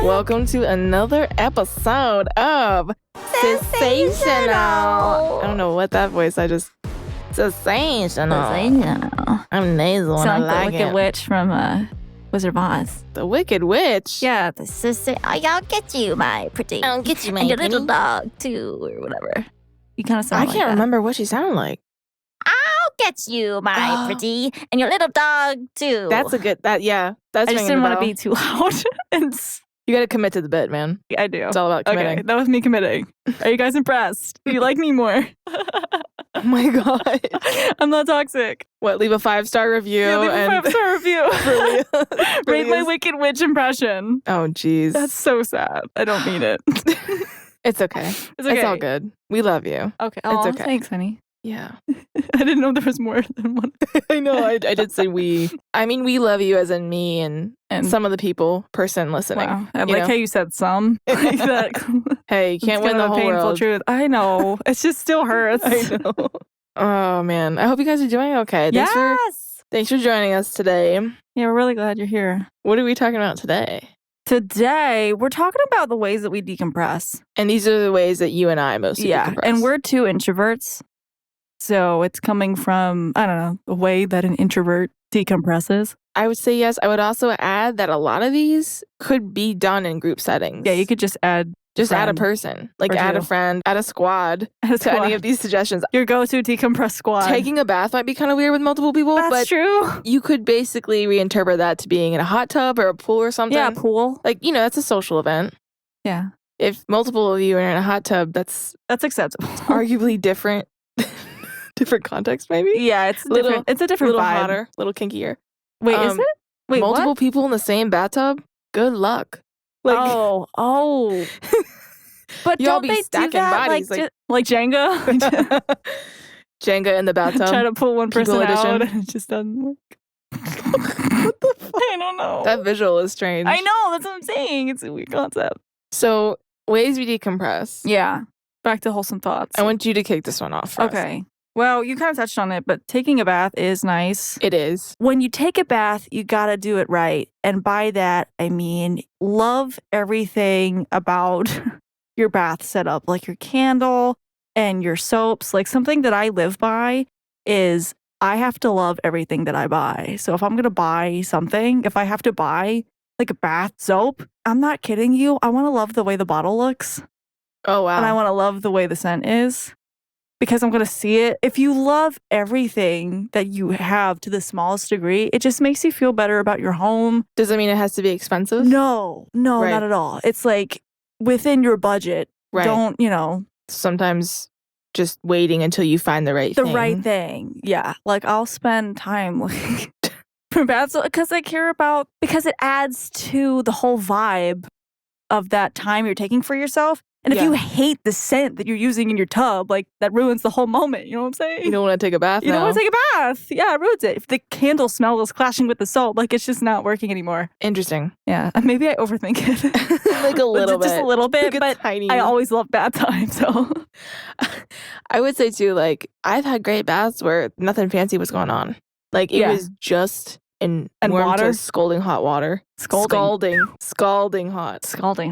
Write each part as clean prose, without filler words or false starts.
Welcome to another episode of Sisational. I don't know what that voice I just... Sisational. I'm nasal and I Sound like the Wicked it. Witch from Wizard of Oz. The Wicked Witch? Yeah, the sister. I'll get you, my pretty. I'll get you, my and your pretty. little dog, too, or whatever. You kind of sound I like can't that. remember what she sounded like. I'll get you, my pretty. And your little dog, too. That's a good... That's I just ringing didn't the want to bell. be too loud. You gotta commit to the bit, man. I do. It's all about committing. Okay, that was me committing. Are you guys impressed? Do you like me more? Oh my god. I'm not toxic. What, leave a 5-star review? Yeah, leave a and 5-star review. Rate my Leah's- Wicked Witch impression. Oh, jeez. That's so sad. I don't mean it. It's okay. It's okay. It's all good. We love you. Okay. It's Oh, okay. thanks, honey. Yeah. I didn't know there was more than one. I know. I did say we. I mean, we love you as in me and some of the person listening. Wow. I you like know? how you said some. Like that. Hey, you can't win the whole painful world. truth. I know. It just still hurts. I know. Oh, man. I hope you guys are doing okay. Yes. Thanks for joining us today. Yeah, we're really glad you're here. What are we talking about today? Today, we're talking about the ways that we decompress. And these are the ways that you and I mostly decompress. And we're two introverts. So it's coming from, I don't know, the way that an introvert decompresses. I would say yes. I would also add that a lot of these could be done in group settings. Yeah, you could just add Just add a friend person. Like or add a two. friend, add a squad a to squad. any of these suggestions. Your go-to decompress squad. Taking a bath might be kind of weird with multiple people, That's but true. you could basically reinterpret that to being in a hot tub or a pool or something. Yeah, pool. Like, that's a social event. Yeah, If multiple of you are in a hot tub, that's that's acceptable. arguably different. Different context, maybe? Yeah, it's Little- It's a A different little vibe. hotter, a little kinkier. Wait, is it? Wait, multiple what? people in the same bathtub? Good luck. Like, oh. But Y'all don't be they do stacking that bodies, like Jenga? Jenga in the bathtub. Try to pull one People person out edition. and it just doesn't work. What the fuck? I don't know. That visual is strange. I know, that's what I'm saying. It's a weird concept. So, ways we decompress. Yeah. Back to wholesome thoughts. I want you to kick this one off for us. Okay. Well, you kind of touched on it, but taking a bath is nice. It is. When you take a bath, you gotta do it right. And by that, I mean, love everything about your bath setup, like your candle and your soaps. Like something that I live by is I have to love everything that I buy. So if I'm gonna buy something, if I have to buy like a bath soap, I'm not kidding you. I wanna love the way the bottle looks. Oh, wow. And I wanna love the way the scent is. Because I'm going to see it. If you love everything that you have to the smallest degree, it just makes you feel better about your home. Does that mean it has to be expensive? No, Right. not at all. It's like within your budget. Right. Don't, Sometimes just waiting until you find the right the thing. right thing. Yeah. Like I'll spend time like for baths because I care about, because it adds to the whole vibe of that time you're taking for yourself. And if Yeah. you hate the scent that you're using in your tub, like that ruins the whole moment. You know what I'm saying? You don't want to take a bath You now. don't want to take a bath. Yeah, it ruins it. If the candle smell is clashing with the soap, like it's just not working anymore. Interesting. Yeah, maybe I overthink it. Like a little bit. Just a little bit, Like a but tiny. I always love bath time, so. I would say too, like, I've had great baths where nothing fancy was going on. Like, it Yeah. was just in And warm water? to scalding hot water. Scalding hot. Scalding hot. Scalding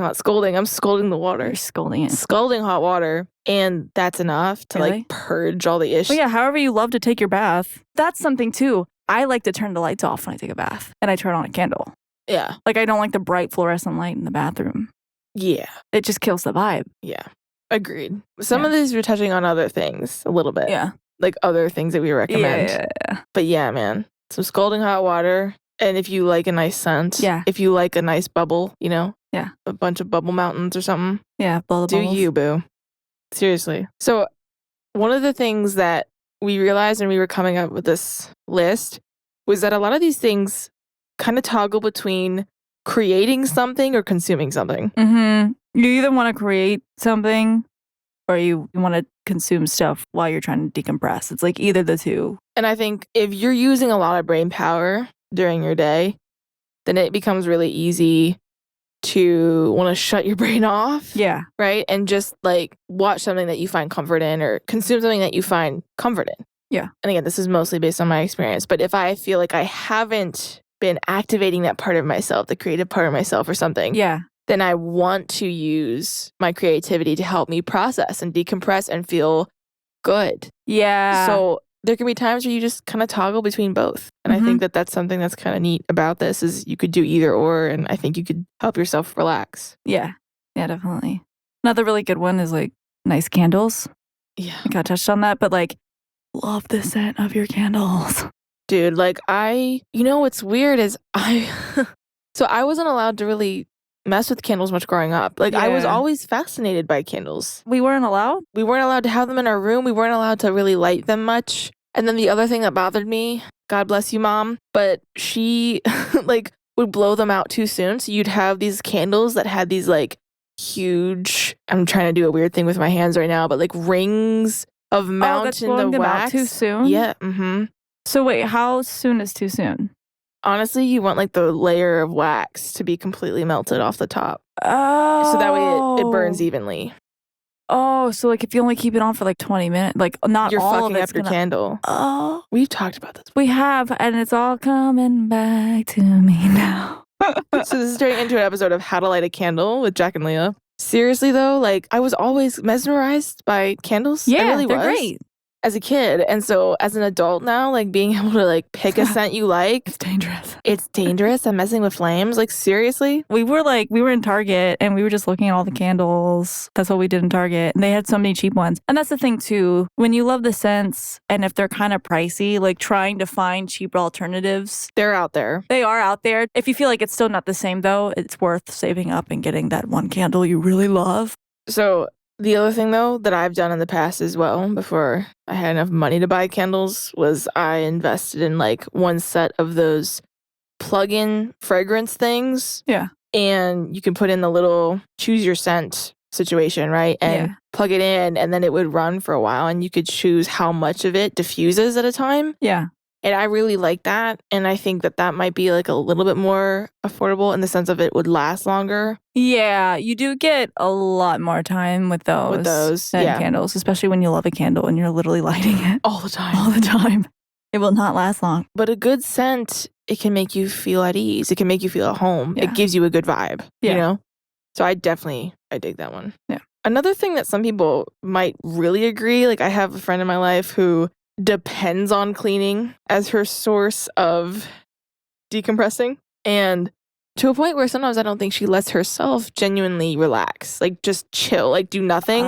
hot. Scalding. I'm scalding the water. You're scolding it. Scalding hot water. And that's enough to, Really? like, purge all the issues. But yeah, however you love to take your bath, that's something too. I like to turn the lights off when I take a bath, and I turn on a candle. Yeah. Like, I don't like the bright fluorescent light in the bathroom. Yeah. It just kills the vibe. Yeah. Agreed. Some Yeah. of these we're touching on other things a little bit. Yeah. Like other things that we recommend. Yeah. But yeah, man. Some scalding hot water. And if you like a nice scent. Yeah. If you like a nice bubble, Yeah. a bunch of bubble mountains or something. Yeah. Blow the Do bubbles. you, boo. Seriously. So one of the things that we realized when we were coming up with this list was that a lot of these things kind of toggle between creating something or consuming something. Mm-hmm. You either want to create something or you want to consume stuff while you're trying to decompress. It's like either the two. And I think if you're using a lot of brain power during your day, then it becomes really easy to want to shut your brain off, Yeah. right? And just like watch something that you find comfort in or consume something that you find comfort in. Yeah. And again, this is mostly based on my experience. But if I feel like I haven't been activating that part of myself, the creative part of myself or something, then I want to use my creativity to help me process and decompress and feel good. Yeah. So there can be times where you just kind of toggle between both. And I think that that's something that's kind of neat about this is you could do either or, and I think you could help yourself relax. Yeah. Yeah, definitely. Another really good one is like nice candles. Yeah. I kind of touched on that, but like love the scent of your candles. Dude, like what's weird is so I wasn't allowed to really mess with candles much growing up. Like I was always fascinated by candles. We weren't allowed? We weren't allowed to have them in our room. We weren't allowed to really light them much. And then the other thing that bothered me, God bless you, Mom, but she like would blow them out too soon. So you'd have these candles that had these like huge, I'm trying to do a weird thing with my hands right now, but like rings of mountain blowing the them wax. out too soon? Yeah. So wait, how soon is too soon? Honestly, you want like the layer of wax to be completely melted off the top. Oh. So that way it burns evenly. Oh, so like if you only keep it on for like 20 minutes, like not You're all fucking of up it's your candle. Oh. We've talked about this. We have, and it's all coming back to me now. So this is turning into an episode of How to Light a Candle with Jac and Leah. Seriously though, like I was always mesmerized by candles. Yeah, I really they're was. great. As a kid. And so as an adult now, like being able to like pick a scent you like. It's dangerous. It's dangerous. I'm messing with flames. Like seriously? We were in Target and we were just looking at all the candles. That's what we did in Target. And they had so many cheap ones. And that's the thing too. When you love the scents and if they're kind of pricey, like trying to find cheaper alternatives. They're out there. They are out there. If you feel like it's still not the same though, it's worth saving up and getting that one candle you really love. So the other thing, though, that I've done in the past as well, before I had enough money to buy candles, was I invested in like one set of those plug-in fragrance things. Yeah. And you can put in the little choose your scent situation, right? And plug it in, and then it would run for a while, and you could choose how much of it diffuses at a time. Yeah. And I really like that. And I think that might be like a little bit more affordable in the sense of it would last longer. Yeah, you do get a lot more time with those scent candles, especially when you love a candle and you're literally lighting it all the time. All the time. It will not last long. But a good scent, it can make you feel at ease. It can make you feel at home. Yeah. It gives you a good vibe, you know? So I dig that one. Yeah. Another thing that some people might really agree, like I have a friend in my life who depends on cleaning as her source of decompressing, and to a point where sometimes I don't think she lets herself genuinely relax, like just chill, like do nothing.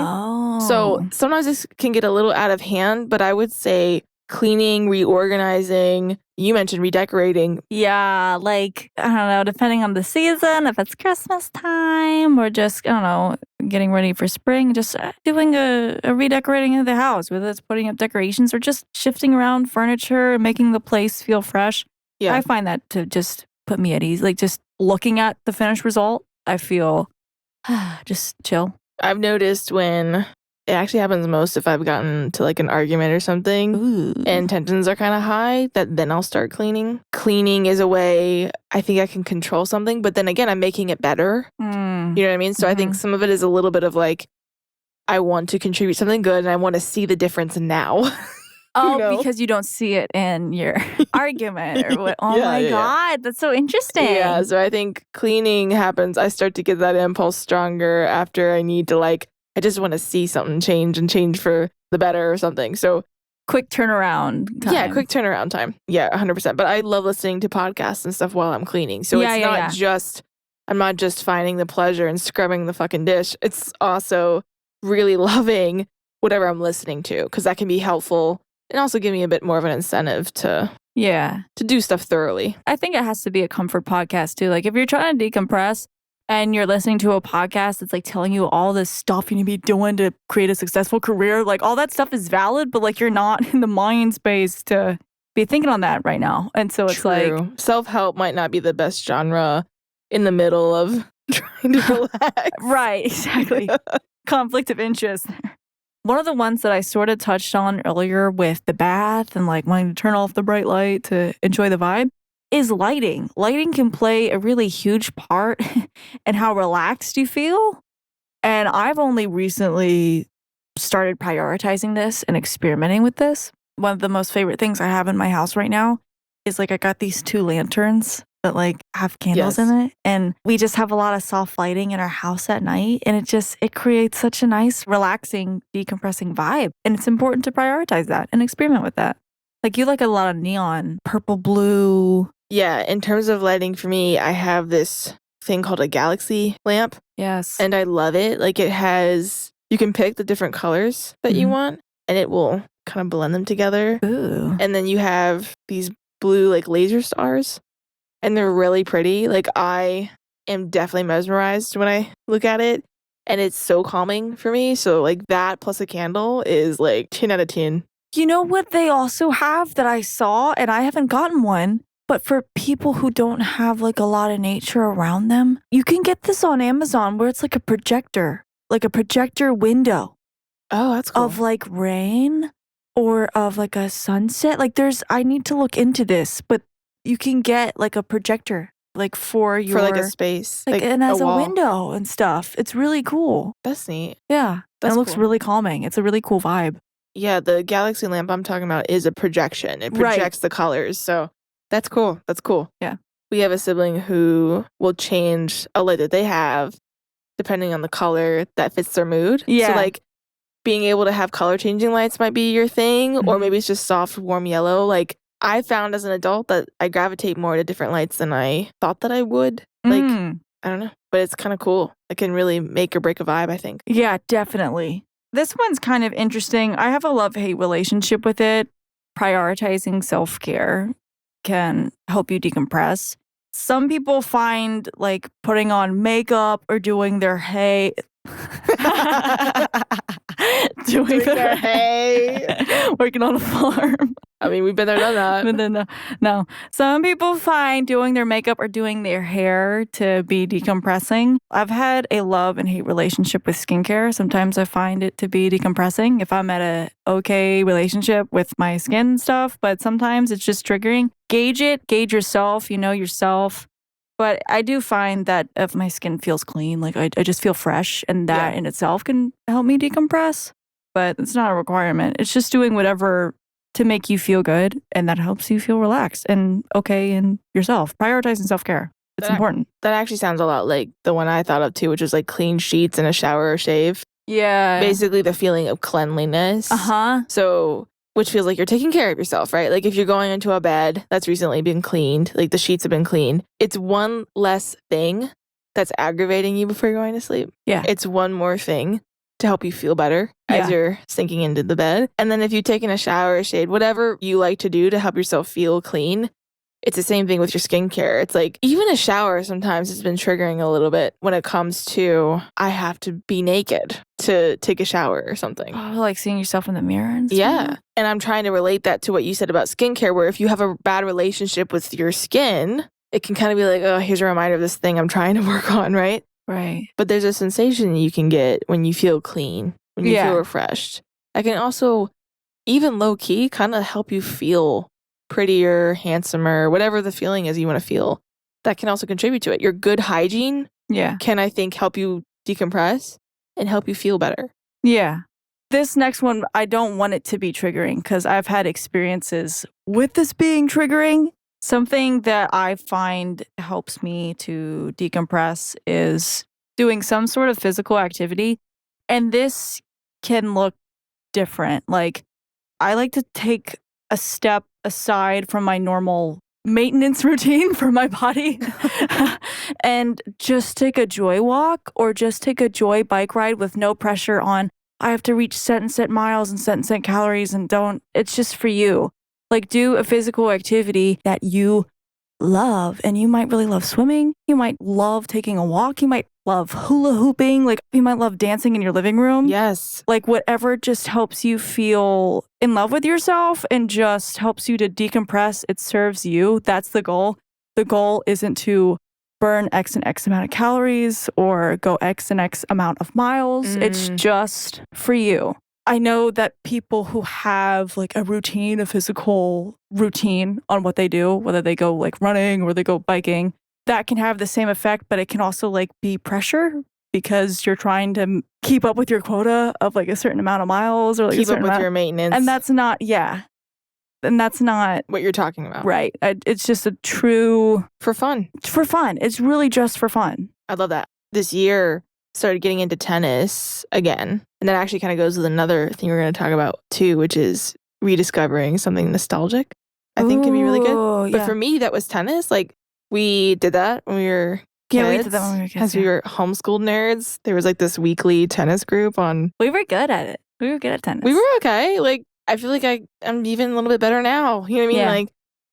So sometimes this can get a little out of hand, but I would say cleaning, reorganizing, you mentioned redecorating. Yeah, like, I don't know, depending on the season, if it's Christmas time or just, I don't know, getting ready for spring, just doing a redecorating of the house, whether it's putting up decorations or just shifting around furniture and making the place feel fresh. Yeah. I find that to just put me at ease. Like just looking at the finished result, I feel just chill. I've noticed when it actually happens most if I've gotten to like an argument or something and tensions are kind of high, that then I'll start cleaning. Cleaning is a way I think I can control something, but then again, I'm making it better. You know what I mean? So I think some of it is a little bit of like, I want to contribute something good and I want to see the difference now. Because you don't see it in your argument or what? Oh my God, that's so interesting. Yeah, so I think cleaning happens. I start to get that impulse stronger after I need to like, I just want to see something change for the better or something. So quick turnaround time. Yeah, quick turnaround time. Yeah, 100%. But I love listening to podcasts and stuff while I'm cleaning. So it's not just, I'm not just finding the pleasure in scrubbing the fucking dish. It's also really loving whatever I'm listening to because that can be helpful and also give me a bit more of an incentive to do stuff thoroughly. I think it has to be a comfort podcast too. Like if you're trying to decompress and you're listening to a podcast that's like telling you all this stuff you need to be doing to create a successful career, like all that stuff is valid, but like you're not in the mind space to be thinking on that right now. And so it's like self-help might not be the best genre in the middle of trying to relax. Right, exactly. Conflict of interest. One of the ones that I sort of touched on earlier with the bath and like wanting to turn off the bright light to enjoy the vibe is lighting. Lighting can play a really huge part in how relaxed you feel. And I've only recently started prioritizing this and experimenting with this. One of the most favorite things I have in my house right now is like I got these 2 lanterns that like have candles Yes. in it, and we just have a lot of soft lighting in our house at night, and it creates such a nice, relaxing, decompressing vibe. And it's important to prioritize that and experiment with that. Like you like a lot of neon, purple, blue. Yeah, in terms of lighting for me, I have this thing called a galaxy lamp, Yes. and I love it. Like you can pick the different colors that you want, and it will kind of blend them together. Ooh. And then you have these blue like laser stars, and they're really pretty. Like I am definitely mesmerized when I look at it, and it's so calming for me. So like that plus a candle is like 10 out of 10. You know what they also have that I saw, and I haven't gotten one, but for people who don't have like a lot of nature around them, you can get this on Amazon where it's like a projector window Oh, that's cool. of like rain or of like a sunset. Like I need to look into this, but you can get like a projector like for like a space, like and as a wall. window and stuff. It's really cool. That's neat. Yeah. That's and it looks cool. really calming. It's a really cool vibe. Yeah, the galaxy lamp I'm talking about is a projection. It Right. projects the colors. So that's cool. That's cool. Yeah. We have a sibling who will change a light that they have depending on the color that fits their mood. Yeah. So like being able to have color changing lights might be your thing, or Mhm. maybe it's just soft, warm yellow. Like I found as an adult that I gravitate more to different lights than I thought that I would. Like, I don't know, but it's kind of cool. It can really make or break a vibe, I think. Yeah, definitely. This one's kind of interesting. I have a love-hate relationship with it. Prioritizing self-care can help you decompress. Some people find like putting on makeup or doing their hair Doing their hay. working on a farm. I mean, we've been there, done that. But then, no. Some people find doing their makeup or doing their hair to be decompressing. I've had a love and hate relationship with skincare. Sometimes I find it to be decompressing if I'm at a okay relationship with my skin stuff, but sometimes it's just triggering. Gauge yourself, you know yourself. But I do find that if my skin feels clean, like I just feel fresh, and that in itself can help me decompress. But it's not a requirement. It's just doing whatever to make you feel good, and that helps you feel relaxed and okay in yourself. Prioritizing self-care. It's important. That actually sounds a lot like the one I thought of too, which is like clean sheets and a shower or shave. Yeah. Basically the feeling of cleanliness. Uh-huh. So, which feels like you're taking care of yourself, right? Like if you're going into a bed that's recently been cleaned, like the sheets have been cleaned, it's one less thing that's aggravating you before you're going to sleep. Yeah. It's one more thing to help you feel better as you're sinking into the bed. And then if you've taken a shower or shade, whatever you like to do to help yourself feel clean, it's the same thing with your skincare. It's like even a shower sometimes has been triggering a little bit when it comes to I have to be naked to take a shower or something. Oh, like seeing yourself in the mirror and stuff? Yeah. And I'm trying to relate that to what you said about skincare, where if you have a bad relationship with your skin, it can kind of be like, oh, here's a reminder of this thing I'm trying to work on, right? Right. But there's a sensation you can get when you feel clean, when you feel refreshed. That can also, even low key, kind of help you feel prettier, handsomer, whatever the feeling is you want to feel. That can also contribute to it. Your good hygiene can, I think, help you decompress and help you feel better. Yeah. This next one, I don't want it to be triggering because I've had experiences with this being triggering. Something that I find helps me to decompress is doing some sort of physical activity. And this can look different. Like, I like to take a step aside from my normal maintenance routine for my body and just take a joy walk or just take a joy bike ride with no pressure on, I have to reach set and set miles and set and set calories, and it's just for you. Like, do a physical activity that you love, and you might really love swimming. You might love taking a walk. You might love hula hooping. Like, you might love dancing in your living room. Yes. Like, whatever just helps you feel in love with yourself and just helps you to decompress. It serves you. That's the goal. The goal isn't to burn X and X amount of calories or go X and X amount of miles. It's just for you. I know that people who have like a physical routine on what they do, whether they go like running or they go biking, that can have the same effect, but it can also like be pressure because you're trying to keep up with your quota of like a certain amount of miles or like keep up with your maintenance. And that's not, And that's not what you're talking about. Right. It's just a true... For fun. For fun. It's really just for fun. I love that. This year, started getting into tennis again. And that actually kind of goes with another thing we're going to talk about too, which is rediscovering something nostalgic. I think can be really good. But for me, that was tennis. Like, we did that when we were kids. Yeah, we did that when we were kids. As we were homeschooled nerds. There was like this weekly tennis group on... We were good at it. We were good at tennis. We were okay. Like, I feel like I'm even a little bit better now. You know what I mean? Yeah. Like,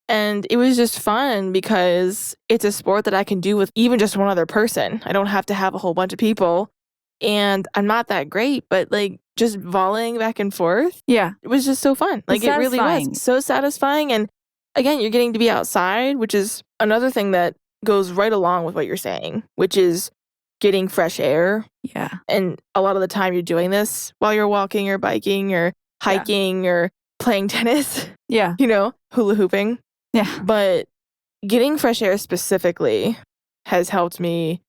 and it was just fun because it's a sport that I can do with even just one other person. I don't have to have a whole bunch of people. And I'm not that great, but like just volleying back and forth. Yeah. It was just so fun. Like, it really was so satisfying. And again, you're getting to be outside, which is another thing that goes right along with what you're saying, which is getting fresh air. Yeah. And a lot of the time you're doing this while you're walking or biking or hiking or playing tennis. Yeah. You know, hula hooping. Yeah. But getting fresh air specifically has helped me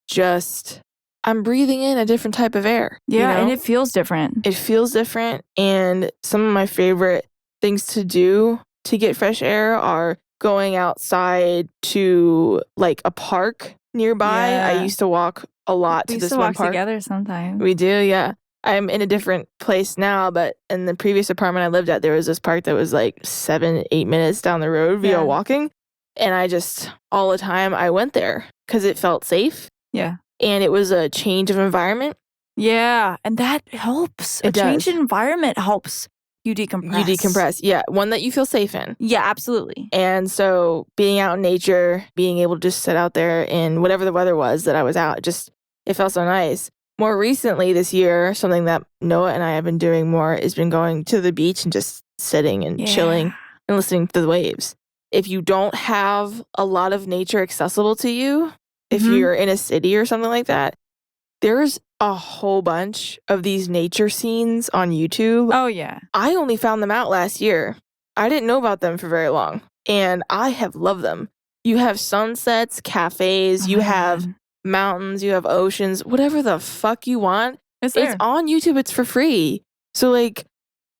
just... I'm breathing in a different type of air. Yeah, you know? and it feels different. It feels different. And some of my favorite things to do to get fresh air are going outside to like a park nearby. Yeah. I used to walk a lot to this one park. We used to walk together sometimes. We do, yeah. I'm in a different place now, but in the previous apartment I lived at, there was this park that was like 7-8 minutes down the road via walking. And I just, all the time, I went there because it felt safe. Yeah. And it was a change of environment. Yeah, and that helps. A change in environment helps you decompress. You decompress, yeah. One that you feel safe in. Yeah, absolutely. And so being out in nature, being able to just sit out there in whatever the weather was that I was out, it felt so nice. More recently this year, something that Noah and I have been doing more has been going to the beach and just sitting and chilling and listening to the waves. If you don't have a lot of nature accessible to you, if you're in a city or something like that, there's a whole bunch of these nature scenes on YouTube. Oh, yeah. I only found them out last year. I didn't know about them for very long, and I have loved them. You have sunsets, cafes, you have mountains, you have oceans, whatever the fuck you want. It's on YouTube. It's for free. So, like,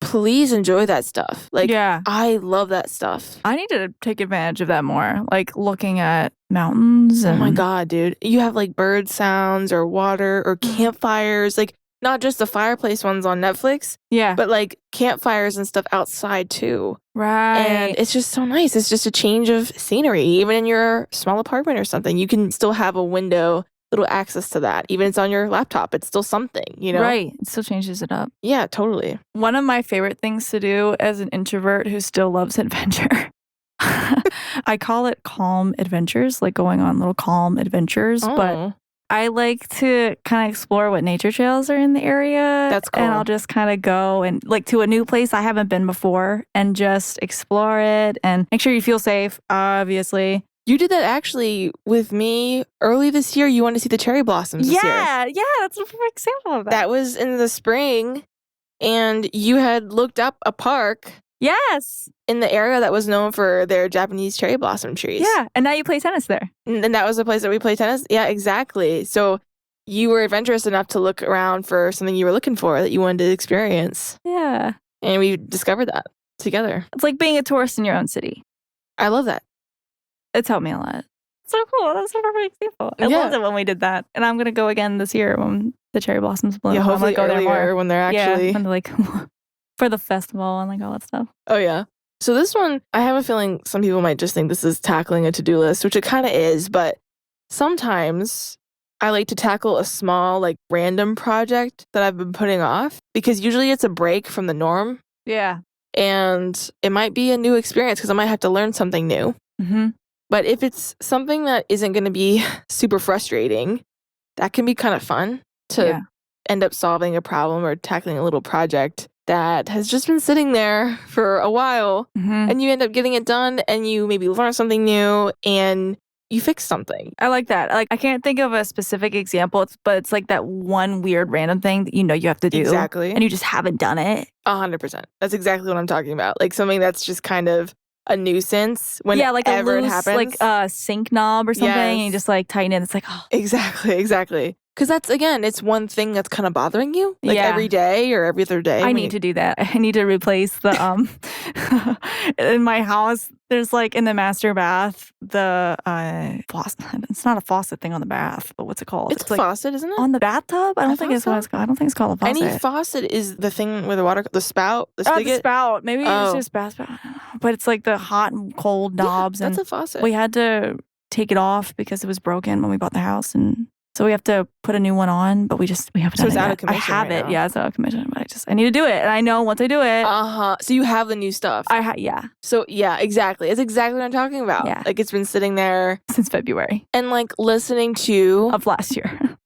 please enjoy that stuff. Like, I love that stuff. I need to take advantage of that more. Like looking at mountains. And... Oh my God, dude. You have like bird sounds or water or campfires. Like, not just the fireplace ones on Netflix. Yeah. But like campfires and stuff outside too. Right. And it's just so nice. It's just a change of scenery. Even in your small apartment or something, you can still have a window, little access to that. Even if it's on your laptop, it's still something, you know? Right. It still changes it up. Yeah, totally. One of my favorite things to do as an introvert who still loves adventure, I call it calm adventures, like going on little calm adventures. But I like to kind of explore what nature trails are in the area. That's cool. And I'll just kind of go and like to a new place I haven't been before and just explore it and make sure you feel safe, obviously. You did that actually with me early this year. You wanted to see the cherry blossoms this year. Yeah, that's a perfect example of that. That was in the spring, and you had looked up a park. Yes. In the area that was known for their Japanese cherry blossom trees. Yeah, and now you play tennis there. And that was the place that we play tennis? Yeah, exactly. So you were adventurous enough to look around for something you were looking for that you wanted to experience. Yeah. And we discovered that together. It's like being a tourist in your own city. I love that. It's helped me a lot. So cool. That's a perfect example. I loved it when we did that. And I'm going to go again this year when the cherry blossoms bloom. Yeah, hopefully go there more. when they're actually... Yeah, when they're like for the festival and like all that stuff. Oh, yeah. So this one, I have a feeling some people might just think this is tackling a to-do list, which it kind of is. But sometimes I like to tackle a small, like, random project that I've been putting off. Because usually it's a break from the norm. Yeah. And it might be a new experience because I might have to learn something new. Mm-hmm. But if it's something that isn't going to be super frustrating, that can be kind of fun to end up solving a problem or tackling a little project that has just been sitting there for a while. Mm-hmm. And you end up getting it done and you maybe learn something new and you fix something. I like that. Like, I can't think of a specific example, but it's like that one weird random thing that you know you have to do. Exactly. And you just haven't done it. 100%. That's exactly what I'm talking about. Like something that's just kind of a nuisance whenever like a loose, it happens. Like a sink knob or something, and you just like tighten it. It's like, oh. Exactly. Because that's, again, it's one thing that's kind of bothering you. Like every day or every other day. I need to do that. I need to replace the, in my house, there's like in the master bath, the faucet. It's not a faucet thing on the bath, but what's it called? It's a like faucet, isn't it? on the bathtub? I don't think it's what it's called. I don't think it's called a faucet. Any faucet is the thing where the water, the spout, the spigot. The spout. Maybe it's just bath spout. I don't know. But it's like the hot and cold knobs. That's and a faucet. We had to take it off because it was broken when we bought the house, and so we have to put a new one on, but we haven't done it. So it's out of commission. I have it. Yeah, it's out of commission, but I need to do it. And I know once I do it. So you have the new stuff. Yeah. So yeah, exactly. It's exactly what I'm talking about. Yeah. Like it's been sitting there since February. And like listening to of last year.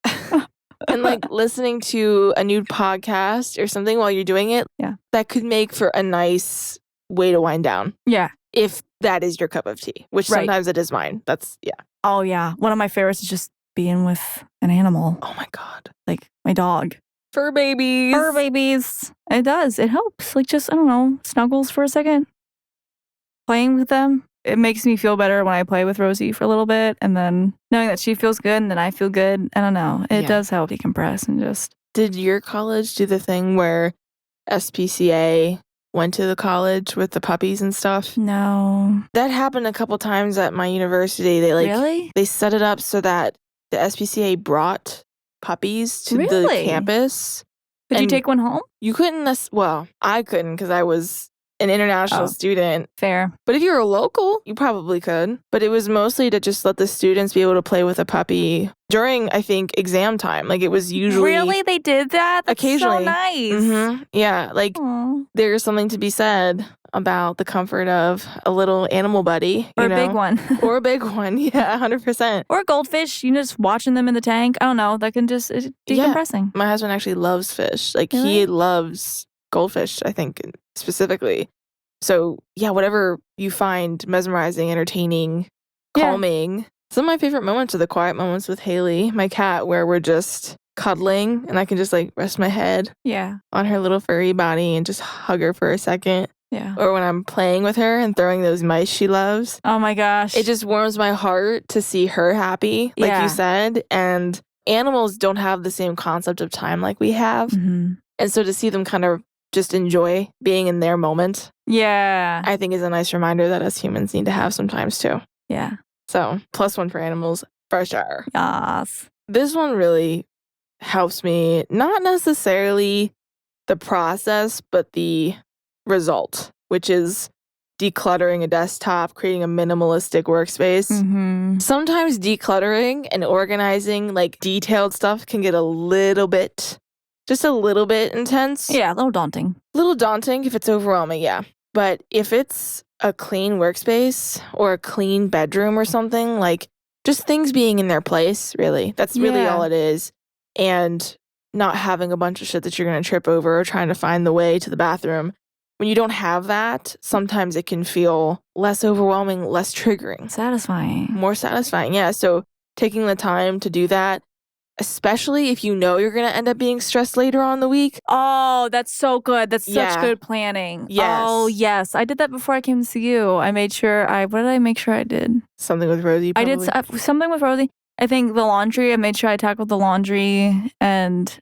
And like listening to a new podcast or something while you're doing it. Yeah. That could make for a nice way to wind down. Yeah. If that is your cup of tea, which sometimes it is mine. That's Oh yeah. One of my favorites is just being with an animal. Oh my God. Like my dog. Fur babies. Fur babies. It does. It helps. Like just, I don't know, snuggles for a second. Playing with them. It makes me feel better when I play with Rosie for a little bit. And then knowing that she feels good and then I feel good. I don't know. It does help decompress and just. Did your college do the thing where SPCA went to the college with the puppies and stuff? No. That happened a couple times at my university. They Really? They set it up so that the SPCA brought puppies to the campus. Could you take one home? You couldn't. Well, I couldn't because I was an international student. Fair. But if you were a local, you probably could. But it was mostly to just let the students be able to play with a puppy during, I think, exam time. Like it was usually. Really? They did that? That's occasionally. So nice. Mm-hmm. Yeah. Like there's something to be said about the comfort of a little animal buddy. Or a big one. Or a big one. Yeah, 100%. Or a goldfish. You know, just watching them in the tank. I don't know. That can just, it's decompressing. My husband actually loves fish. Like he loves goldfish, I think, specifically. So, yeah, whatever you find mesmerizing, entertaining, calming. Some of my favorite moments are the quiet moments with Haley, my cat, where we're just cuddling and I can just like rest my head on her little furry body and just hug her for a second. Yeah. Or when I'm playing with her and throwing those mice she loves. Oh my gosh. It just warms my heart to see her happy, like you said. And animals don't have the same concept of time like we have. Mm-hmm. And so to see them kind of just enjoy being in their moment. Yeah. I think is a nice reminder that us humans need to have sometimes too. Yeah. So +1 for animals for sure. Yes. This one really helps me, not necessarily the process, but the result, which is decluttering a desktop, creating a minimalistic workspace. Mm-hmm. Sometimes decluttering and organizing like detailed stuff can get just a little bit intense. Yeah, a little daunting. A little daunting if it's overwhelming, yeah. But if it's a clean workspace or a clean bedroom or something, like just things being in their place, really. That's really all it is. And not having a bunch of shit that you're going to trip over or trying to find the way to the bathroom. When you don't have that, sometimes it can feel less overwhelming, less triggering. Satisfying. More satisfying, yeah. So taking the time to do that, especially if you know you're going to end up being stressed later on in the week. Oh, that's so good. That's such good planning. Yes. Oh, yes. I did that before I came to see you. I made sure what did I make sure I did? Something with Rosie, probably. I did something with Rosie. I think the laundry, I made sure I tackled the laundry and...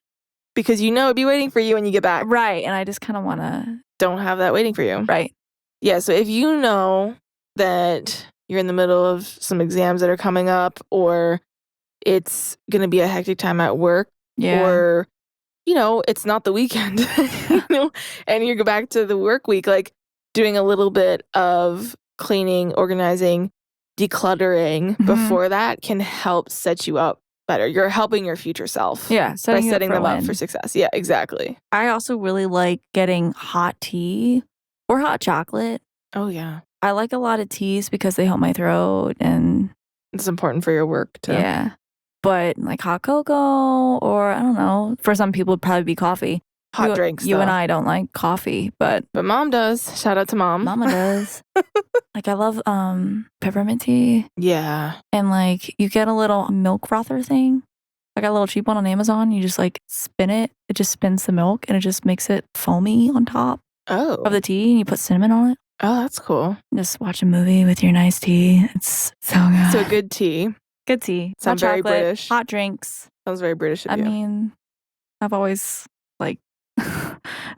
Because you know it'd be waiting for you when you get back. Right. And I just kind of want to... Don't have that waiting for you. Right. Yeah, so if you know that you're in the middle of some exams that are coming up or it's going to be a hectic time at work or, it's not the weekend, and you go back to the work week, like doing a little bit of cleaning, organizing, decluttering before that can help set you up better. You're helping your future self. Yeah. By setting them up for success. Yeah, exactly. I also really like getting hot tea or hot chocolate. Oh, yeah. I like a lot of teas because they help my throat and... It's important for your work too. Yeah. But like hot cocoa or I don't know. For some people, it'd probably be coffee. Hot drinks, You and I don't like coffee, but Mom does. Shout out to Mom. Mama does. Like I love peppermint tea. Yeah. And like you get a little milk frother thing. I got a little cheap one on Amazon. You just like spin it. It just spins the milk and it just makes it foamy on top of the tea. And you put cinnamon on it. Oh, that's cool. Just watch a movie with your nice tea. It's so good. So good tea. Good tea. Sound Hot very chocolate, British. Hot drinks. Sounds very British of I you. mean, I've always like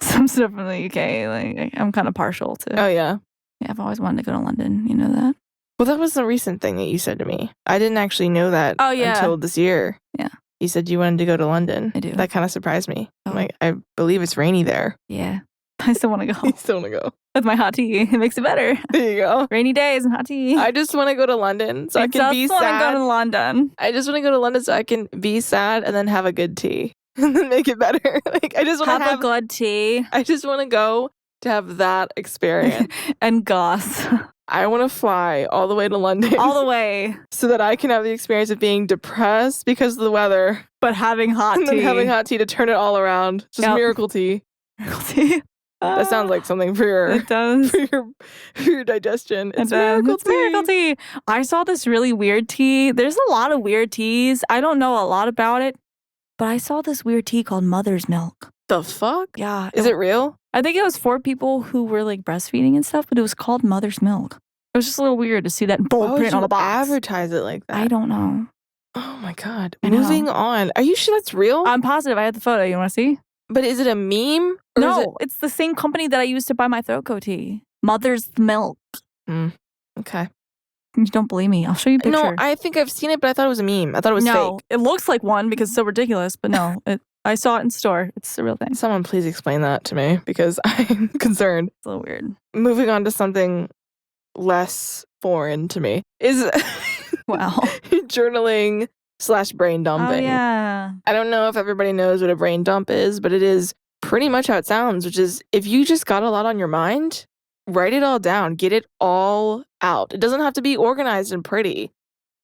some stuff from the UK. Like I'm kind of partial to. Oh, yeah. Yeah, I've always wanted to go to London. You know that? Well, that was a recent thing that you said to me. I didn't actually know that until this year. Yeah. You said you wanted to go to London. I do. That kind of surprised me. Oh. I'm like, I believe it's rainy there. Yeah. I still want to go. You still want to go. With my hot tea. It makes it better. There you go. Rainy days and hot tea. I just want to go to London so I can be sad. I just want to go to London. I just want to go to London so I can be sad and then have a good tea and then make it better. Like I just want to have a good tea. I just want to go to have that experience. And goss. I want to fly all the way to London. All the way. So that I can have the experience of being depressed because of the weather. But having hot tea. And then having hot tea to turn it all around. Just miracle tea. Miracle tea. That sounds like something for your it does. for your digestion. It's miracle tea. Miracle tea. I saw this really weird tea. There's a lot of weird teas. I don't know a lot about it, but I saw this weird tea called mother's milk. The fuck? Yeah. Is it real? I think it was for people who were like breastfeeding and stuff, but it was called mother's milk. It was just a little weird to see that bold print on the box. Advertise it like that? I don't know. Oh my God. Moving on. Are you sure that's real? I'm positive. I have the photo. You want to see? But is it a meme? No, it's the same company that I used to buy my throat coat tea. Mother's Milk. Okay. You don't believe me? I'll show you a picture. No, I think I've seen it, but I thought it was a meme. I thought it was fake. It looks like one because it's so ridiculous, but no. I saw it in store. It's a real thing. Someone please explain that to me because I'm concerned. It's a little weird. Moving on to something less foreign to me is wow. journaling / brain dumping. Oh, yeah. I don't know if everybody knows what a brain dump is, but it is pretty much how it sounds, which is if you just got a lot on your mind, write it all down. Get it all out. It doesn't have to be organized and pretty.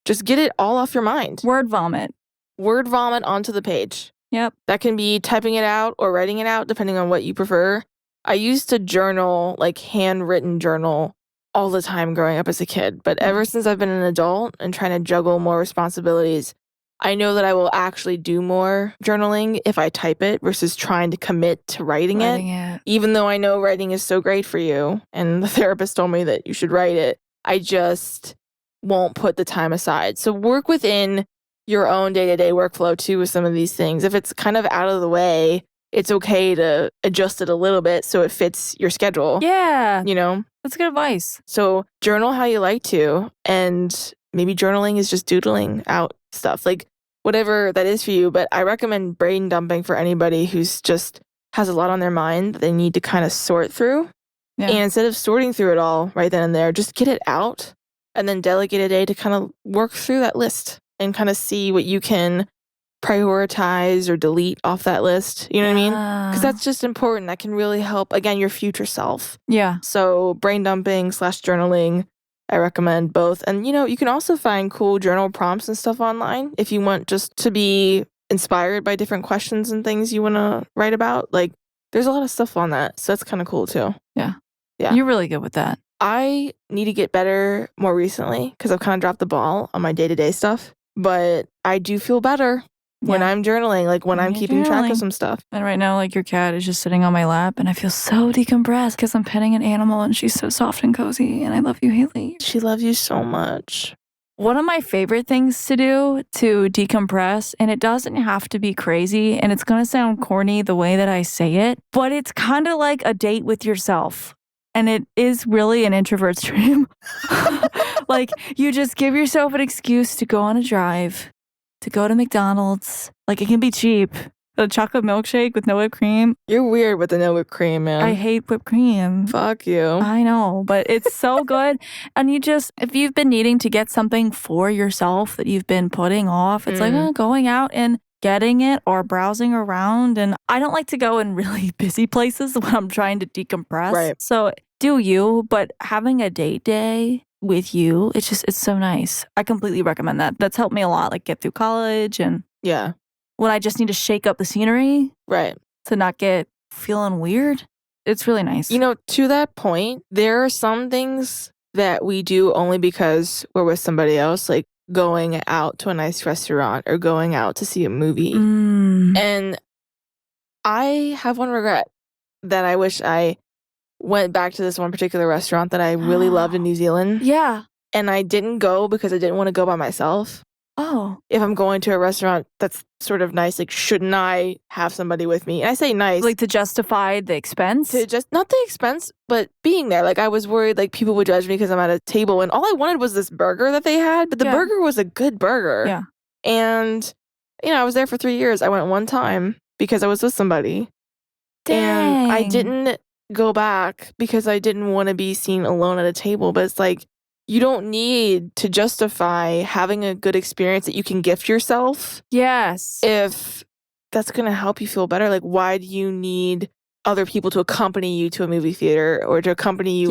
Just get it all off your mind. Word vomit. Word vomit onto the page. Yep. That can be typing it out or writing it out, depending on what you prefer. I used to journal, like handwritten journal, all the time growing up as a kid. But ever since I've been an adult and trying to juggle more responsibilities, I know that I will actually do more journaling if I type it versus trying to commit to writing it. Even though I know writing is so great for you, and the therapist told me that you should write it, I just won't put the time aside. So work within your own day-to-day workflow too with some of these things. If it's kind of out of the way, it's okay to adjust it a little bit so it fits your schedule. Yeah. You know? That's good advice. So journal how you like to, and maybe journaling is just doodling out stuff, like whatever that is for you. But I recommend brain dumping for anybody who's just has a lot on their mind that they need to kind of sort through. Yeah. And instead of sorting through it all right then and there, just get it out and then delegate a day to kind of work through that list and kind of see what you can prioritize or delete off that list. You know what I mean? Because that's just important. That can really help, again, your future self. Yeah. So brain dumping / journaling, I recommend both. And, you know, you can also find cool journal prompts and stuff online if you want just to be inspired by different questions and things you want to write about. Like, there's a lot of stuff on that. So that's kind of cool, too. Yeah. Yeah. You're really good with that. I need to get better more recently because I've kind of dropped the ball on my day-to-day stuff. But I do feel better when I'm journaling, like when I'm keeping track of some stuff. And right now, like your cat is just sitting on my lap and I feel so decompressed because I'm petting an animal and she's so soft and cozy. And I love you, Haley. She loves you so much. One of my favorite things to do to decompress, and it doesn't have to be crazy, and it's going to sound corny the way that I say it, but it's kind of like a date with yourself. And it is really an introvert's dream. Like, you just give yourself an excuse to go on a drive, to go to McDonald's. Like, it can be cheap. A chocolate milkshake with no whipped cream. You're weird with the no whipped cream, man. I hate whipped cream. Fuck you. I know, but it's so good. And you just, if you've been needing to get something for yourself that you've been putting off, it's like going out and getting it or browsing around. And I don't like to go in really busy places when I'm trying to decompress. Right. So do you, but having a date day with you, it's so nice. I completely recommend that. That's helped me a lot, like get through college and when I just need to shake up the scenery. Right. To not get feeling weird. It's really nice. You know, to that point, there are some things that we do only because we're with somebody else, like going out to a nice restaurant or going out to see a movie. And I have one regret that I wish I went back to this one particular restaurant that I really loved in New Zealand. Yeah. And I didn't go because I didn't want to go by myself. Oh. If I'm going to a restaurant that's sort of nice, like, shouldn't I have somebody with me? And I say nice. Like to justify the expense? To just, not the expense, but being there. Like, I was worried, like, people would judge me because I'm at a table, and all I wanted was this burger that they had, but the burger was a good burger. Yeah. And, I was there for 3 years. I went one time because I was with somebody. Dang. And I didn't go back because I didn't want to be seen alone at a table. But it's like, you don't need to justify having a good experience that you can gift yourself. Yes. If that's going to help you feel better. Like, why do you need other people to accompany you to a movie theater or to accompany you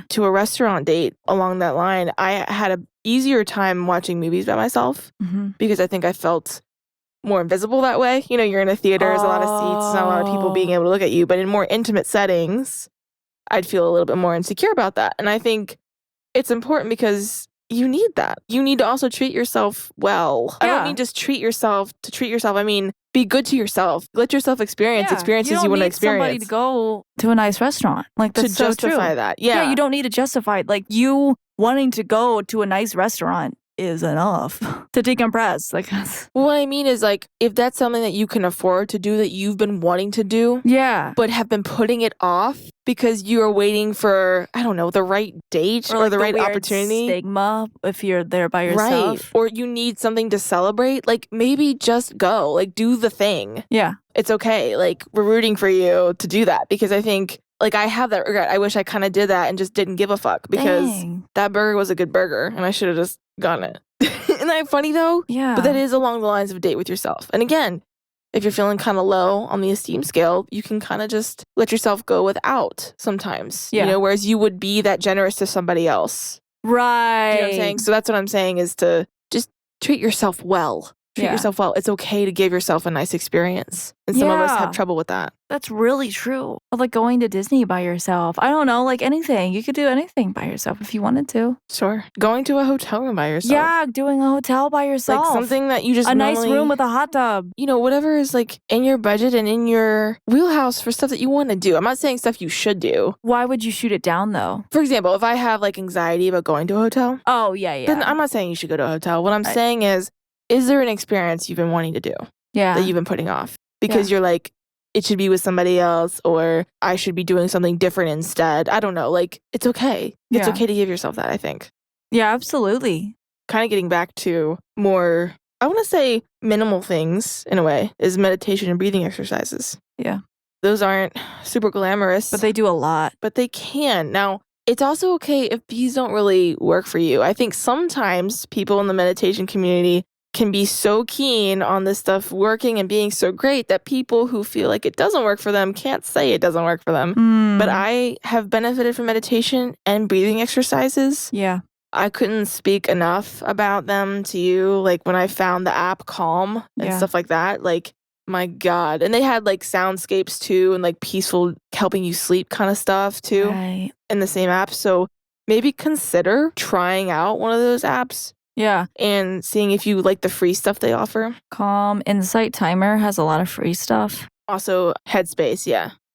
to a restaurant date along that line? I had an easier time watching movies by myself because I think I felt more invisible that way. You're in a theater, there's a lot of seats, not a lot of people being able to look at you. But in more intimate settings, I'd feel a little bit more insecure about that. And I think it's important because you need that. You need to also treat yourself well. I don't mean just treat yourself to treat yourself. I mean, be good to yourself. Let yourself experience experiences you want to experience. You don't need somebody to go to a nice restaurant. Like, that's to justify true. that. Yeah. Yeah, you don't need to justify it. Like, you wanting to go to a nice restaurant is enough to decompress. Like, what I mean is, like, if that's something that you can afford to do, that you've been wanting to do, but have been putting it off because you are waiting for, I don't know, the right date or the right opportunity. Stigma if you're there by yourself. Right. Or you need something to celebrate. Like, maybe just go. Like, do the thing. Yeah. It's okay. Like, we're rooting for you to do that because I think, like, I have that regret. I wish I kind of did that and just didn't give a fuck because that burger was a good burger and I should have just gotten it. Isn't that funny though? Yeah. But that is along the lines of a date with yourself. And again, if you're feeling kind of low on the esteem scale, you can kind of just let yourself go without sometimes. Yeah. Whereas you would be that generous to somebody else. Right. You know what I'm saying? So that's what I'm saying, is to just treat yourself well. Treat yourself well. It's okay to give yourself a nice experience. And some of us have trouble with that. That's really true. Or like going to Disney by yourself. I don't know, like anything. You could do anything by yourself if you wanted to. Sure. Going to a hotel room by yourself. Yeah, doing a hotel by yourself. Like something that you just nice room with a hot tub. Whatever is like in your budget and in your wheelhouse for stuff that you want to do. I'm not saying stuff you should do. Why would you shoot it down though? For example, if I have like anxiety about going to a hotel. Oh, yeah. Then I'm not saying you should go to a hotel. What I'm saying is there an experience you've been wanting to do? Yeah. That you've been putting off? Because you're like, it should be with somebody else, or I should be doing something different instead. I don't know. Like, it's okay. It's okay to give yourself that, I think. Yeah, absolutely. Kind of getting back to more, I want to say minimal things in a way, is meditation and breathing exercises. Yeah. Those aren't super glamorous. But they do a lot. But they can. Now, it's also okay if these don't really work for you. I think sometimes people in the meditation community can be so keen on this stuff working and being so great that people who feel like it doesn't work for them can't say it doesn't work for them. But I have benefited from meditation and breathing exercises. Yeah. I couldn't speak enough about them to you. Like when I found the app Calm and stuff like that, like, my God. And they had like soundscapes too and like peaceful helping you sleep kind of stuff too in the same app. So maybe consider trying out one of those apps. Yeah. And seeing if you like the free stuff they offer. Calm. Insight Timer has a lot of free stuff. Also, Headspace,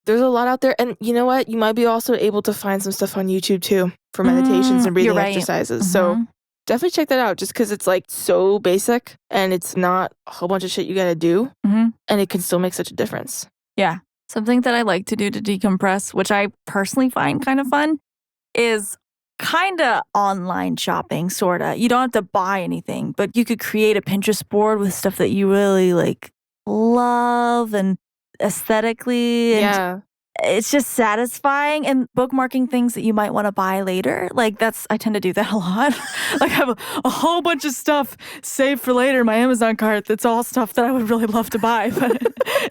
There's a lot out there. And you know what? You might be also able to find some stuff on YouTube too for meditations and breathing exercises. So definitely check that out just because it's like so basic and it's not a whole bunch of shit you got to do. And it can still make such a difference. Yeah. Something that I like to do to decompress, which I personally find kind of fun, is kind of online shopping, sort of. You don't have to buy anything, but you could create a Pinterest board with stuff that you really like love and aesthetically. And it's just satisfying, and bookmarking things that you might want to buy later. Like I tend to do that a lot. Like I have a whole bunch of stuff saved for later in my Amazon cart. That's all stuff that I would really love to buy. But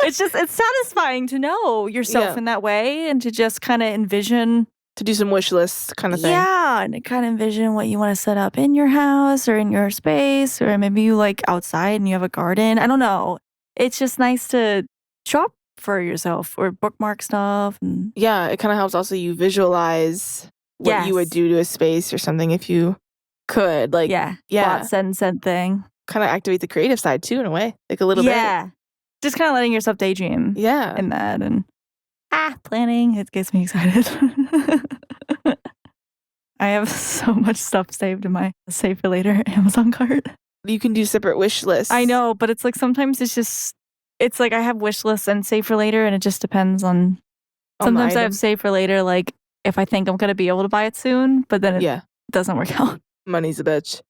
it's satisfying to know yourself in that way and to just kind of envision. To do some wish lists kind of thing. Yeah, and kind of envision what you want to set up in your house or in your space, or maybe you like outside and you have a garden. I don't know. It's just nice to shop for yourself or bookmark stuff. And it kind of helps also you visualize what you would do to a space or something if you could. Like, thought send thing. Kind of activate the creative side too in a way, like a little bit. Yeah, just kind of letting yourself daydream. In that and. Planning. It gets me excited. I have so much stuff saved in my save for later Amazon cart. You can do separate wish lists. I know, but it's like sometimes it's like I have wish lists and save for later, and it just depends on sometimes I have save for later, like if I think I'm going to be able to buy it soon, but then it doesn't work out. Money's a bitch.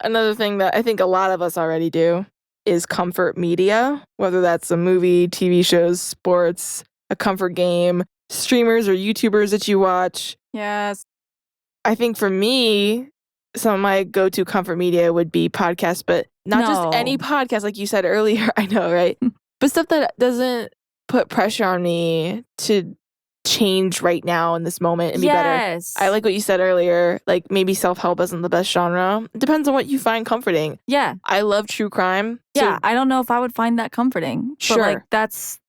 Another thing that I think a lot of us already do is comfort media, whether that's a movie, TV shows, sports, a comfort game, streamers or YouTubers that you watch. Yes. I think for me, some of my go-to comfort media would be podcasts, but not just any podcast, like you said earlier. I know, right? But stuff that doesn't put pressure on me to change right now in this moment and be better. I like what you said earlier. Like maybe self-help isn't the best genre. It depends on what you find comforting. Yeah. I love true crime. Yeah. I don't know if I would find that comforting. Sure. But like that's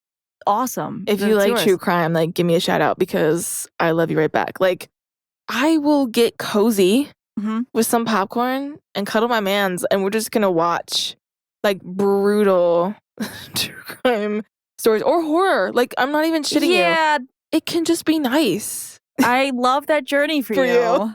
awesome. If you like true crime, like give me a shout out because I love you right back. Like I will get cozy with some popcorn and cuddle my mans and we're just gonna watch like brutal true crime stories or horror. Like I'm not even shitting you. Yeah. It can just be nice. I love that journey for you.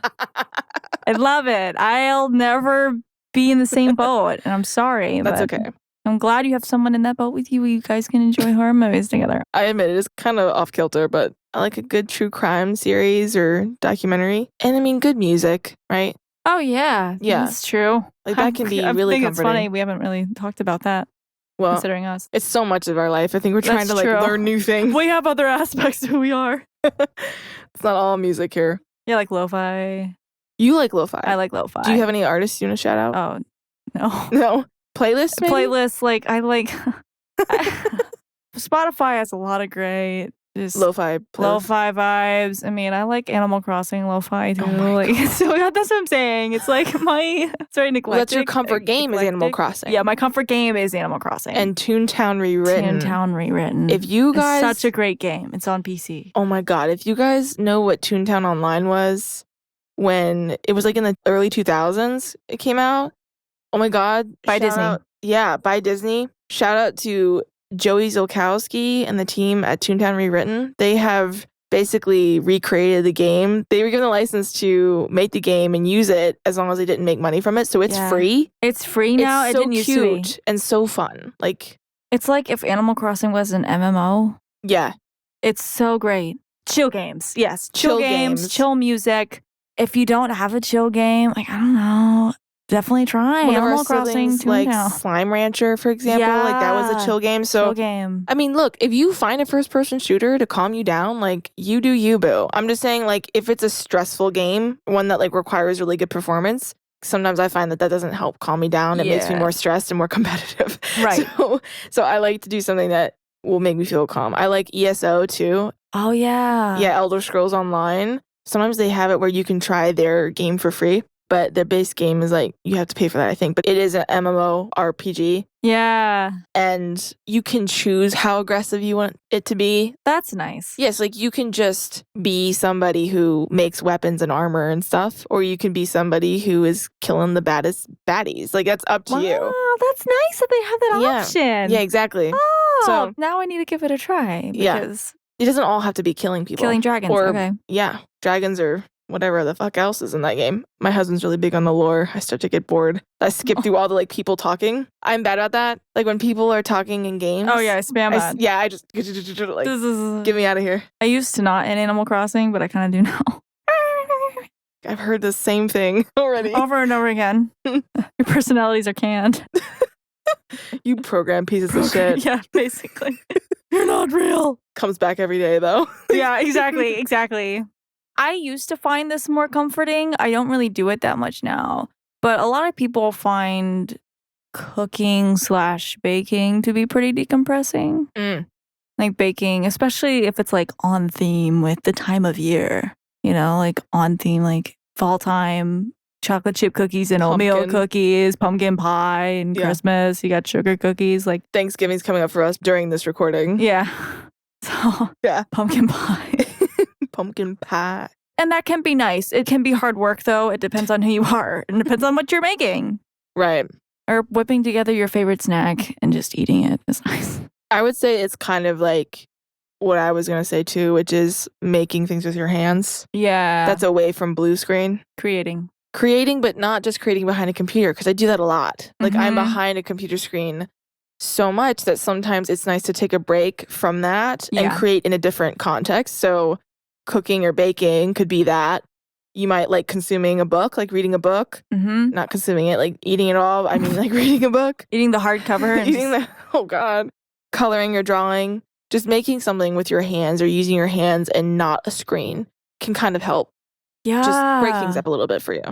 I love it. I'll never be in the same boat, and I'm sorry. That's okay. I'm glad you have someone in that boat with you where you guys can enjoy horror movies together. I admit it is kind of off kilter, but I like a good true crime series or documentary. And I mean, good music, right? Oh, yeah. Yeah. That's true. Like that can be really comforting. It's funny. We haven't really talked about that. Well, considering us. It's so much of our life. I think we're trying to like learn new things. We have other aspects of who we are. It's not all music here. Yeah, like lo-fi. You like lo-fi? I like lo-fi. Do you have any artists you want to shout out? Oh, no. No? Playlists maybe? Playlists, like, I like... Spotify has a lot of great... Just lo-fi vibes. I mean, I like Animal Crossing lo-fi too. So that's what I'm saying. It's like it's very neglected. Well, that's your comfort game is Animal Crossing. Yeah, my comfort game is Animal Crossing. And Toontown Rewritten. If you guys... It's such a great game. It's on PC. Oh my God. If you guys know what Toontown Online was when it was like in the early 2000s it came out. Oh my God. By Disney. Yeah, by Disney. Shout out to Joey Zolkowski and the team at Toontown Rewritten. They have basically recreated the game. They were given the license to make the game and use it as long as they didn't make money from it. So it's free. It's free now. It's so cute and so fun. Like it's like if Animal Crossing was an MMO. Yeah. It's so great. Chill games. Yes. Chill games. Chill music. If you don't have a chill game, like I don't know. Definitely try Animal Crossing. Like Slime Rancher, for example. Like that was a chill game. So chill game. I mean, look, if you find a first-person shooter to calm you down, like you do you, boo. I'm just saying, like, if it's a stressful game, one that like requires really good performance, sometimes I find that doesn't help calm me down. It makes me more stressed and more competitive. Right. So I like to do something that will make me feel calm. I like ESO too. Oh yeah. Yeah, Elder Scrolls Online. Sometimes they have it where you can try their game for free. But their base game is like, you have to pay for that, I think. But it is an MMORPG. Yeah. And you can choose how aggressive you want it to be. That's nice. Yes, like you can just be somebody who makes weapons and armor and stuff. Or you can be somebody who is killing the baddest baddies. Like, that's up to you. Wow, that's nice that they have that option. Yeah, exactly. Oh, so now I need to give it a try. Because it doesn't all have to be killing people. Killing dragons, okay. Yeah, dragons or whatever the fuck else is in that game. My husband's really big on the lore. I start to get bored. I skip through all the like people talking. I'm bad at that. Like when people are talking in games. Oh yeah, I spam that. I just like get me out of here. I used to not in Animal Crossing, but I kind of do now. I've heard the same thing already. Over and over again. Your personalities are canned. You program pieces of shit. Yeah, basically. You're not real. Comes back every day though. Yeah, exactly. I used to find this more comforting. I don't really do it that much now. But a lot of people find cooking/baking to be pretty decompressing. Like baking, especially if it's like on theme with the time of year. You know, like on theme, like fall time, chocolate chip cookies and oatmeal cookies, pumpkin pie, and Christmas. You got sugar cookies. Like Thanksgiving's coming up for us during this recording. Yeah. So, pumpkin pie. Pumpkin pie. And that can be nice. It can be hard work, though. It depends on who you are. It depends on what you're making. Right. Or whipping together your favorite snack and just eating it is nice. I would say it's kind of like what I was going to say, too, which is making things with your hands. Yeah. That's away from blue screen. Creating. creating, but not just creating behind a computer, because I do that a lot. Like I'm behind a computer screen so much that sometimes it's nice to take a break from that and create in a different context. So cooking or baking could be that. You might like consuming a book, like reading a book, not consuming it, like eating it all. I mean, like reading a book. Eating the hardcover. And oh God. Coloring or drawing. Just making something with your hands or using your hands and not a screen can kind of help. Yeah. Just break things up a little bit for you.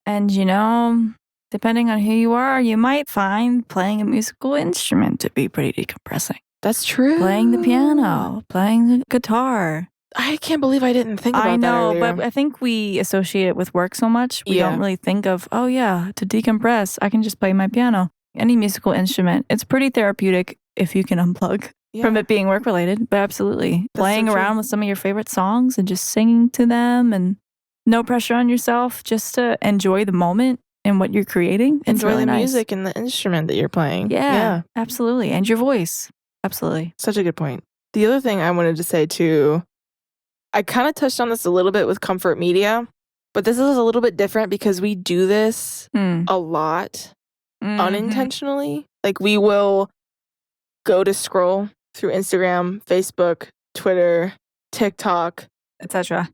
And you know, depending on who you are, you might find playing a musical instrument to be pretty decompressing. That's true. Playing the piano, playing the guitar. I can't believe I didn't think about that earlier. But I think we associate it with work so much. We don't really think of, oh yeah, to decompress, I can just play my piano. Any musical instrument. It's pretty therapeutic if you can unplug from it being work related. But absolutely. Playing around with some of your favorite songs and just singing to them and no pressure on yourself, just to enjoy the moment and what you're creating. Enjoy really the nice. music and the instrument that you're playing. Yeah, absolutely. And your voice. Absolutely. Such a good point. The other thing I wanted to say too, I kind of touched on this a little bit with comfort media, but this is a little bit different because we do this a lot unintentionally. Like we will go to scroll through Instagram, Facebook, Twitter, TikTok, etc.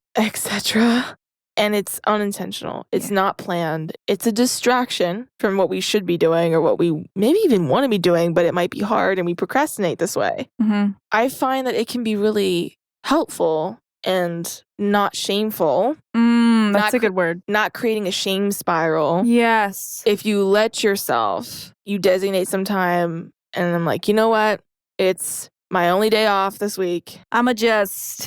And it's unintentional. It's not planned. It's a distraction from what we should be doing or what we maybe even want to be doing, but it might be hard and we procrastinate this way. I find that it can be really helpful and not shameful. That's a good word. Not creating a shame spiral. Yes. If you let yourself, you designate some time and I'm like, you know what? It's my only day off this week. I'ma just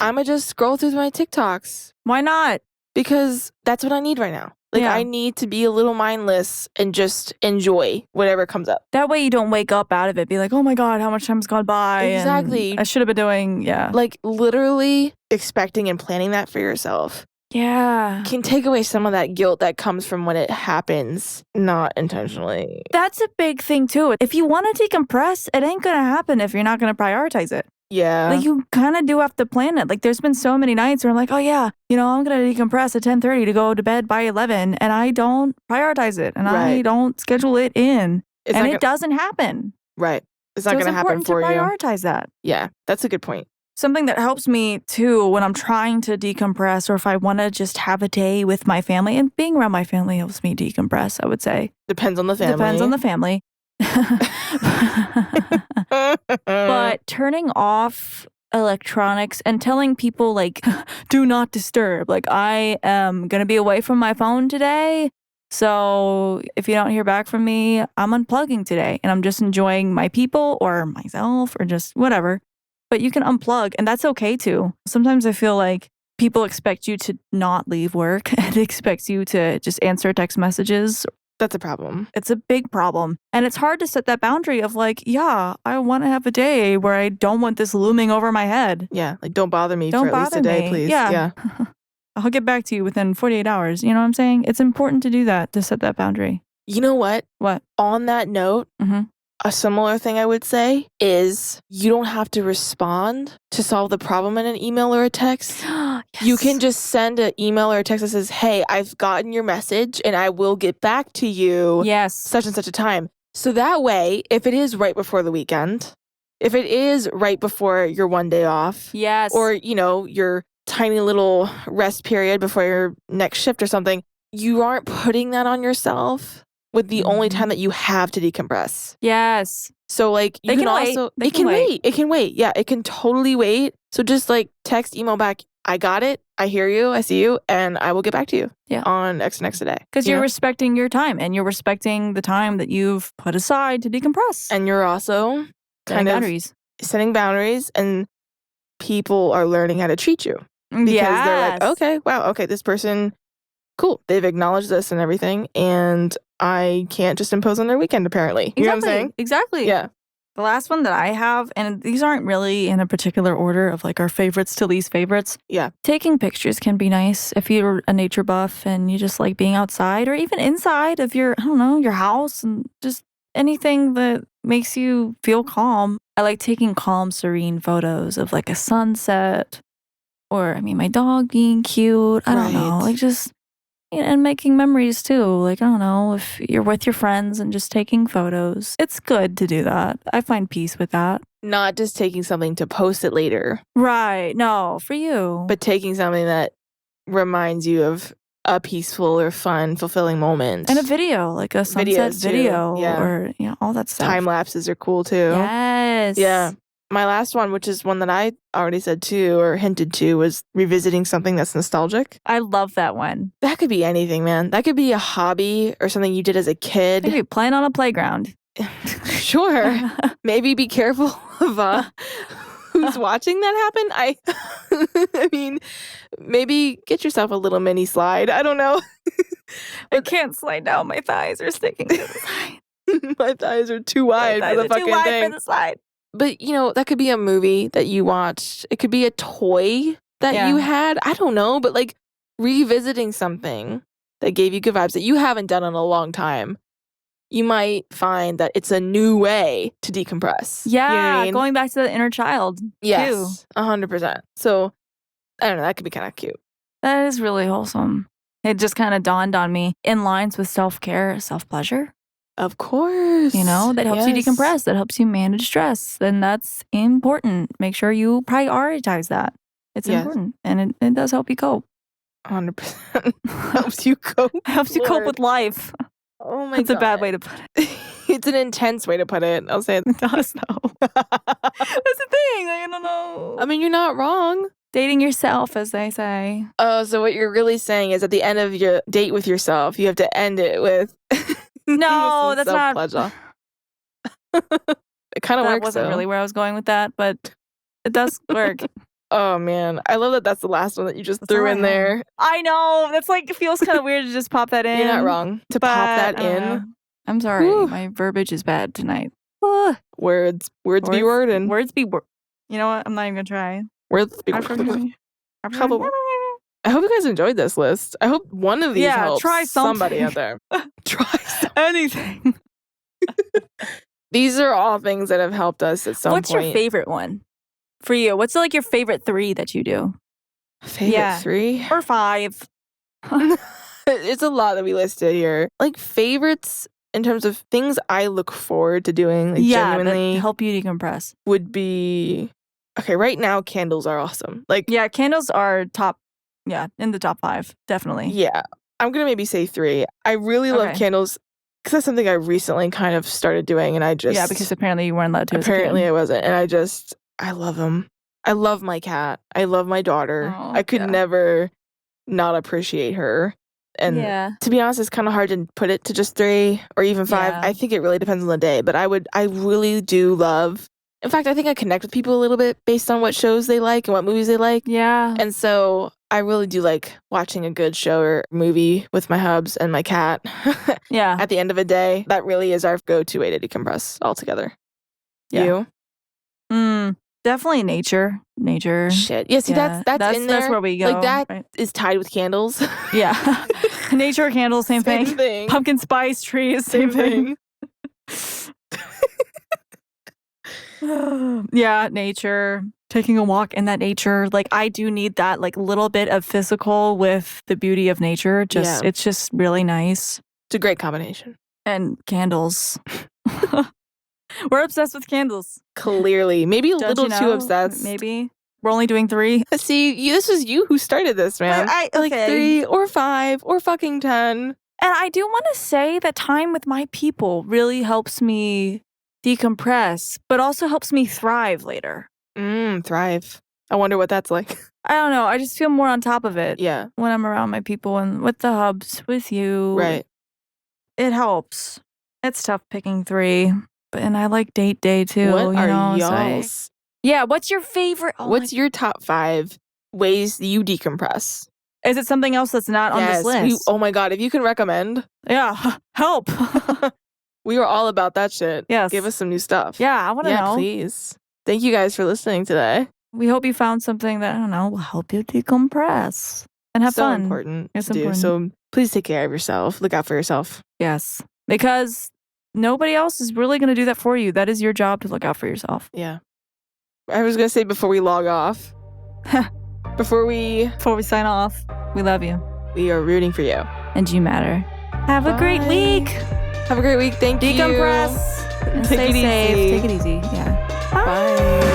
scroll through my TikToks. Why not? Because that's what I need right now. Like I need to be a little mindless and just enjoy whatever comes up. That way you don't wake up out of it, be like, oh my God, how much time's gone by? Exactly. I should have been doing, like literally expecting and planning that for yourself. Yeah. Can take away some of that guilt that comes from when it happens not intentionally. That's a big thing too. If you want to decompress, it ain't going to happen if you're not going to prioritize it. Yeah. Like you kind of do have to plan it. Like there's been so many nights where I'm like, oh yeah, you know, I'm going to decompress at 10:30 to go to bed by 11 and I don't prioritize it and I don't schedule it in. And it doesn't happen. Right. It's not going to happen for you. It's important to prioritize that. Yeah, that's a good point. Something that helps me too when I'm trying to decompress or if I want to just have a day with my family, and being around my family helps me decompress, I would say. Depends on the family. But turning off electronics and telling people like, do not disturb. Like I am going to be away from my phone today. So if you don't hear back from me, I'm unplugging today and I'm just enjoying my people or myself or just whatever. But you can unplug and that's okay too. Sometimes I feel like people expect you to not leave work and expect you to just answer text messages. That's a problem. It's a big problem. And it's hard to set that boundary of like, yeah, I want to have a day where I don't want this looming over my head. Yeah, like don't bother me for at least a day, please. Yeah. I'll get back to you within 48 hours. You know what I'm saying? It's important to do that, to set that boundary. You know what? What? On that note, a similar thing I would say is you don't have to respond to solve the problem in an email or a text. Yes. You can just send an email or a text that says, hey, I've gotten your message and I will get back to you such and such a time. So that way, if it is right before the weekend, if it is right before your one day off, or, you know, your tiny little rest period before your next shift or something, you aren't putting that on yourself with the only time that you have to decompress. Yes. So like you can also it can wait. It can wait. Yeah, it can totally wait. So just like text, email back, I got it. I hear you. I see you. And I will get back to you on X and X a day. Because you're respecting your time and you're respecting the time that you've put aside to decompress. And you're also setting boundaries and people are learning how to treat you. Because they're like, okay, wow, okay, this person, cool. They've acknowledged this and everything. And I can't just impose on their weekend, apparently. You know what I'm saying? Exactly. Yeah. The last one that I have, and these aren't really in a particular order of like our favorites to least favorites. Yeah. Taking pictures can be nice if you're a nature buff and you just like being outside or even inside of your, I don't know, your house and just anything that makes you feel calm. I like taking calm, serene photos of like a sunset or, I mean, my dog being cute. I don't know. Like just And making memories too. Like, I don't know, if you're with your friends and just taking photos, it's good to do that. I find peace with that. Not just taking something to post it later. Right. No, for you. But taking something that reminds you of a peaceful or fun, fulfilling moment. And a video, like a sunset video or all that stuff. Time lapses are cool too. Yes. Yeah. My last one, which is one that I already said too or hinted to, was revisiting something that's nostalgic. I love that one. That could be anything, man. That could be a hobby or something you did as a kid. Maybe playing on a playground. Sure. Maybe be careful of who's watching that happen. I mean, maybe get yourself a little mini slide. I don't know. I can't slide down. My thighs are sticking to the side. My thighs are too wide for the fucking too wide thing. for the slide. But, that could be a movie that you watched. It could be a toy that you had. I don't know. But, like, revisiting something that gave you good vibes that you haven't done in a long time, you might find that it's a new way to decompress. Yeah, you know what I mean? Going back to the inner child. Yes, 100%. So, I don't know. That could be kind of cute. That is really wholesome. It just kind of dawned on me. In lines with self-care, self-pleasure. Of course. That helps you decompress. That helps you manage stress. And that's important. Make sure you prioritize that. It's important. And it does help you cope. 100%. Helps you cope. Helps you cope with life. Oh my God. That's a bad way to put it. It's an intense way to put it. I'll say it. It does, though. That's the thing. I don't know. I mean, you're not wrong. Dating yourself, as they say. Oh, so what you're really saying is at the end of your date with yourself, you have to end it with... No, that's not... It kind of works, That wasn't though. really where I was going with that, but it does work. Oh, man. I love that that's the last one that you just threw in there. I know. That's like, it feels kind of weird to just pop that in. You're not wrong to pop that in. I'm sorry. Whew. My verbiage is bad tonight. Words be wording. Words be word. You know what? I'm not even going to try. Words be wording. I hope you guys enjoyed this list. I hope one of these helps try somebody out there. Try anything. These are all things that have helped us at some point. What's your favorite one for you? What's like your favorite 3 that you do? Favorite 3? Or 5. It's a lot that we listed here. Like favorites in terms of things I look forward to doing, like genuinely that help you decompress, would be... Okay, right now candles are awesome. Like candles are top. Yeah, in the top 5, definitely. Yeah. I'm going to maybe say 3. I really love candles because that's something I recently kind of started doing and I just... Yeah, because apparently you weren't allowed to. Apparently I wasn't. And I love them. I love my cat. I love my daughter. I could never not appreciate her. And to be honest, it's kind of hard to put it to just 3 or even 5. I think it really depends on the day. But I really do love... In fact, I think I connect with people a little bit based on what shows they like and what movies they like. Yeah. And so I really do like watching a good show or movie with my hubs and my cat. At the end of a day, that really is our go-to way to decompress altogether. Yeah. You? Definitely nature. Shit. Yeah, see, that's in there. That's where we go. Like that is tied with candles. Yeah. Nature, candles, same thing. Pumpkin spice trees, same thing. Yeah, nature, taking a walk in that nature. Like I do need that like little bit of physical with the beauty of nature. It's just really nice. It's a great combination. And candles. We're obsessed with candles. Clearly. Maybe a little too obsessed. Maybe. We're only doing 3. See, this was you who started this, man. Like 3 or 5 or fucking 10. And I do want to say that time with my people really helps me decompress, but also helps me thrive later. Thrive. I wonder what that's like. I don't know. I just feel more on top of it. Yeah. When I'm around my people and with the hubs, with you. Right. It helps. It's tough picking 3. And I like date day too. What are y'all's? Yeah, what's your favorite? What's your top 5 ways you decompress? Is it something else that's not on this list? Oh my God, if you can recommend. Yeah, help. We were all about that shit. Yes. Give us some new stuff. Yeah, I want to know. Yeah, please. Thank you guys for listening today. We hope you found something that, I don't know, will help you decompress and have fun. So important It's to do. important. So please take care of yourself. Look out for yourself. Yes. Because nobody else is really going to do that for you. That is your job to look out for yourself. Yeah. I was going to say before we log off, before we sign off, we love you. We are rooting for you. and you matter. Have a great week. Have a great week. Thank you. Decompress and Take stay it safe. easy. Take it easy. Yeah. Bye. Bye.